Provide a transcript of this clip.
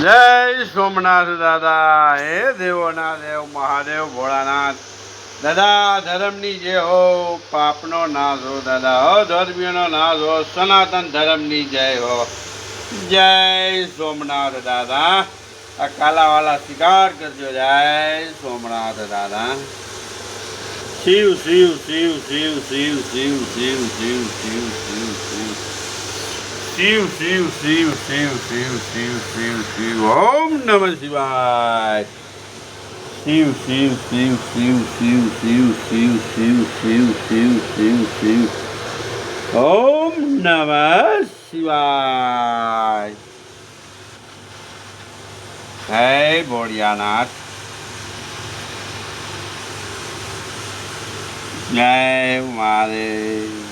જય સોમનાથ દાદા. હે દેવોના દેવ મહાદેવ ભોળાનાથ દાદા. ધર્મની જે હો, પાપનો નાશ હો દાદા. અધર્મીનો નાશ હો, સનાતન ધર્મની જય હો. જય સોમનાથ દાદા. આ કાલાવાલા શિકાર કરજો. જય સોમનાથ દાદા. શિવ શિવ શિવ શિવ શિવ શિવ શિવ શિવ શિવ શિવ શિવ શિવ શિવ શિવ શિવ શિવ શિવ શિવ શિવ. ઓમ નમઃ શિવાય. શિવ શિવ શિવ શિવ શિવ શિવ શિવ શિવ શિવ શિવ શિવ શિવ. ઓમ નમઃ શિવાય. હે ભોળિયાનાથ. જય મહાદેવ.